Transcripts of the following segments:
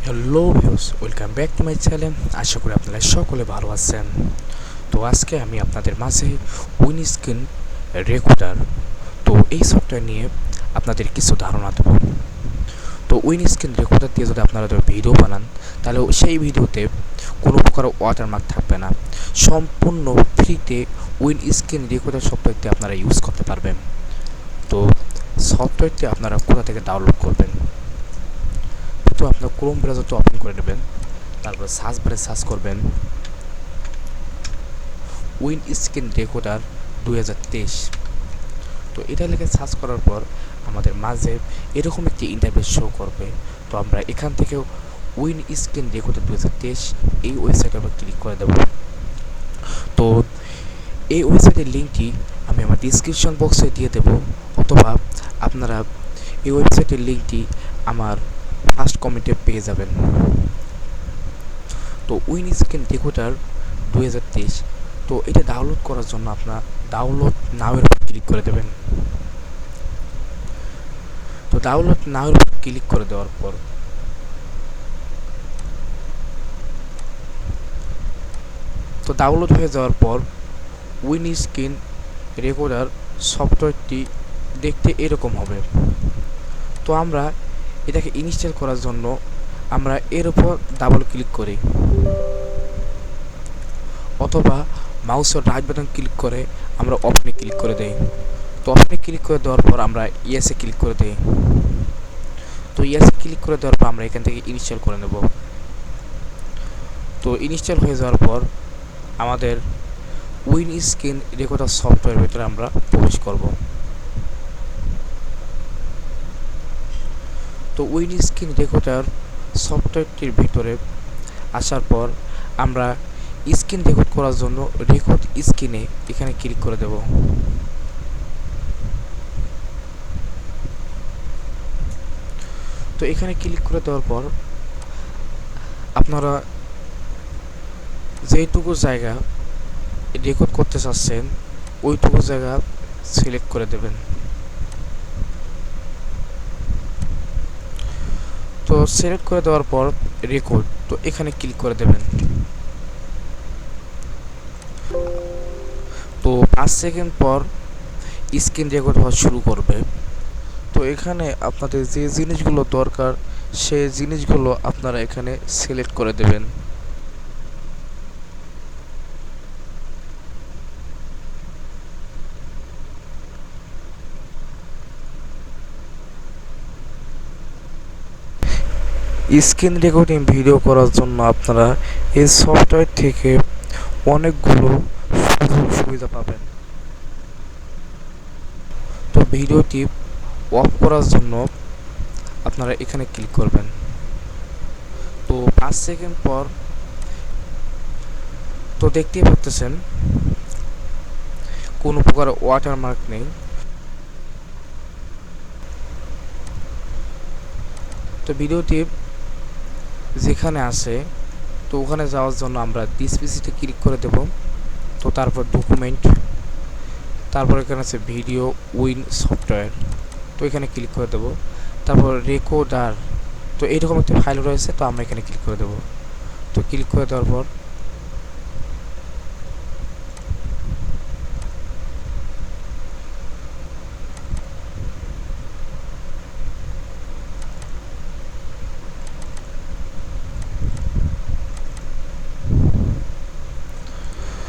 Hello views, welcome back to my channel. আশা করি আপনারা সকলে ভালো আছেন। তো আজকে আমি আপনাদের মাঝে উইনস্ক্রিন রেকর্ডার এই সফটওয়্যার নিয়ে আপনাদের কিছু ধারণা দেব। তো উইনস্ক্রিন রেকর্ডার দিয়ে যদি আপনারা ভিডিও বানান, তাহলে সেই ভিডিওতে কোনো প্রকার ওয়াটারমার্ক থাকবে না। সম্পূর্ণ ফ্রিতে উইনস্ক্রিন রেকর্ডার সফটওয়্যারটি আপনারা ইউজ করতে পারবেন। তো সফটওয়্যারটি আপনারা কোথা থেকে ডাউনলোড করবেন? তো আপনার ক্রোম ব্রাউজারটা ওপেন করে নেবেন, তারপর সার্চ বারে সার্চ করবেন উইনস্ক্রিন রেকর্ডার 2023। তো এটা লিখে সার্চ করার পর আমাদের মাঝে এরকম একটি ইন্টারফেস শো করবে। তো আমরা এখান থেকে উইনস্ক্রিন রেকর্ডার 2023 এই ওয়েবসাইটে আমরা ক্লিক করে দেব। তো এই ওয়েবসাইটের লিঙ্কটি আমি আমার ডিসক্রিপশন বক্সে দিয়ে দেব, অথবা আপনারা এই ওয়েবসাইটের লিঙ্কটি আমার ফার্স্ট কমেন্টে পেয়ে যাবেন। তো উইনস্ক্রিন রেকর্ডার 2023, তো এটা ডাউনলোড করার জন্য আপনার ডাউনলোড নাওয়ের উপর ক্লিক করে দেবেন। তো ডাউনলোড নাওয়ের উপর ক্লিক করে দেওয়ার পর ডাউনলোড হয়ে যাওয়ার পর উইনস্ক্রিন রেকর্ডার সফটওয়্যারটি দেখতে এরকম হবে। তো আমরা এটাকে ইনস্টল করার জন্য আমরা এর উপর ডাবল ক্লিক করি, অথবা মাউসের রাইট বাটন ক্লিক করে আমরা ওপেনে ক্লিক করে দেই। তো ওপেনে ক্লিক করে দেওয়ার পর আমরা ইয়েসে ক্লিক করে দেই। তো ইয়েসে ক্লিক করে দেওয়ার পর আমরা এখান থেকে ইনস্টল করে নেব। তো ইনস্টল হয়ে যাওয়ার পর আমাদের উইনস্ক্রিন রেকর্ডার সফটওয়্যার ভিতরে আমরা প্রবেশ করব। তো উইনস্ক্রিন রেকর্ডার সফটওয়্যারটির ভিতরে আসার পর আমরা স্ক্রিন রেকর্ড করার জন্য রেকর্ড স্ক্রিনে এখানে ক্লিক করে দেব। তো এখানে ক্লিক করে দেওয়ার পর আপনারা যেইটুকু জায়গা রেকর্ড করতে চাচ্ছেন ওইটুকু জায়গা সিলেক্ট করে দেবেন। তো সিলেক্ট করে দেওয়ার পর রেকর্ড, তো এখানে ক্লিক করে দেবেন। তো 5 সেকেন্ড পর স্ক্রিন রেকর্ড হওয়া শুরু করবে। তো এখানে আপনাদের যে জিনিসগুলো দরকার সেই জিনিসগুলো আপনারা এখানে সিলেক্ট করে দেবেন। স্ক্রিন রেকর্ডিং ভিডিও করার জন্য আপনারা এই সফটওয়্যার থেকে অনেকগুলো সুযোগ সুবিধা পাবেন। তো ভিডিওটি অফ করার জন্য আপনারা এখানে ক্লিক করবেন। তো 5 সেকেন্ড পর তো দেখতেই পাচ্ছেন কোনো প্রকার ওয়াটারমার্ক নেই। তো ভিডিওটি যেখানে আছে তো ওখানে যাওয়ার জন্য আমরা দিস পিসিতে ক্লিক করে দেব। তো তারপর ডকুমেন্ট, তারপর এখানে আছে ভিডিও উইন সফটওয়্যার, তো এখানে ক্লিক করে দেব। তারপর রেকর্ডার, তো এইরকম একটা ফাইল রয়েছে, তো আমরা এখানে ক্লিক করে দেব। তো ক্লিক করে দেওয়ার পর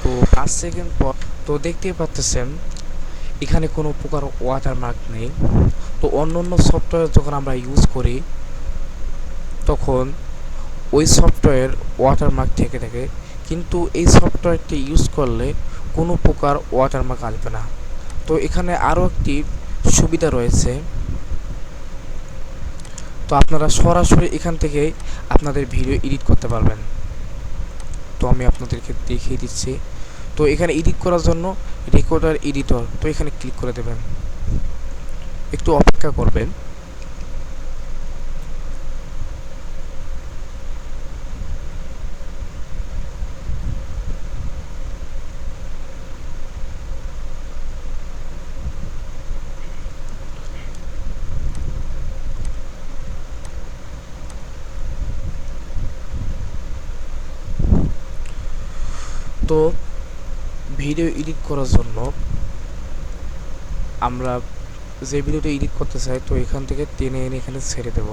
তো 5 সেকেন্ড পর তো দেখতেই পাচ্ছেন এখানে কোনো প্রকার ওয়াটারমার্ক নেই। তো অন্য সফটওয়্যার যখন আমরা ইউজ করি তখন ওই সফটওয়্যার ওয়াটারমার্ক থেকে থাকে, কিন্তু এই সফটওয়্যারটি ইউজ করলে কোনো প্রকার ওয়াটারমার্ক আসবে না। তো এখানে আরও একটি সুবিধা রয়েছে, তো আপনারা সরাসরি এখান থেকে আপনাদের ভিডিও এডিট করতে পারবেন। তো আমি আপনাদেরকে দেখিয়ে দিচ্ছি। তো এখানে এডিট করার জন্য রেকর্ডার এডিটর, তো এখানে ক্লিক করে দেবেন, একটু অপেক্ষা করবেন। তো ভিডিও এডিট করার জন্য আমরা যে ভিডিওটা এডিট করতে চাই, তো এখান থেকে টেনে এনে এখানে ছেড়ে দেব।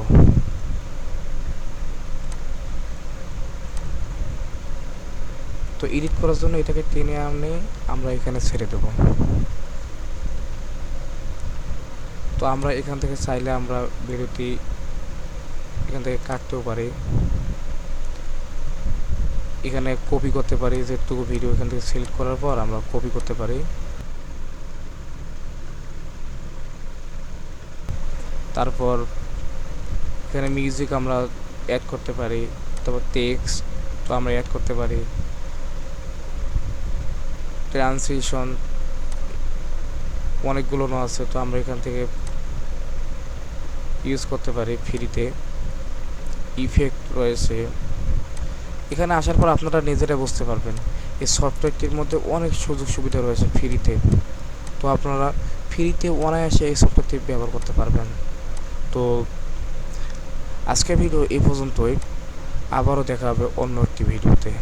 তো এডিট করার জন্য এটাকে টেনে আনে আমরা এখানে ছেড়ে দেব। তো আমরা এখান থেকে চাইলে আমরা ভিডিওটি এখান থেকে কাটতেও পারি, এখানে কপি করতে পারি। যেটুকু ভিডিও এখান থেকে সিলেক্ট করার পর আমরা কপি করতে পারি। তারপর এখানে মিউজিক আমরা অ্যাড করতে পারি, তারপর টেক্সট তো আমরা অ্যাড করতে পারি, ট্রান্সলেশন অনেকগুলো আছে, তো আমরা এখান থেকে ইউজ করতে পারি ফ্রিতে। ইফেক্ট রয়েছে, এখানে আসার পর আপনারা নিজেরা বুঝতে পারবেন এই সফটওয়্যারটির মধ্যে অনেক সুযোগ সুবিধা রয়েছে ফ্রিতে। তো আপনারা ফ্রিতে অনায়াসে এই সফটওয়্যারটি ব্যবহার করতে পারবেন। তো আজকের ভিডিও এই পর্যন্তই, আবারও দেখা হবে অন্য একটি ভিডিওতে।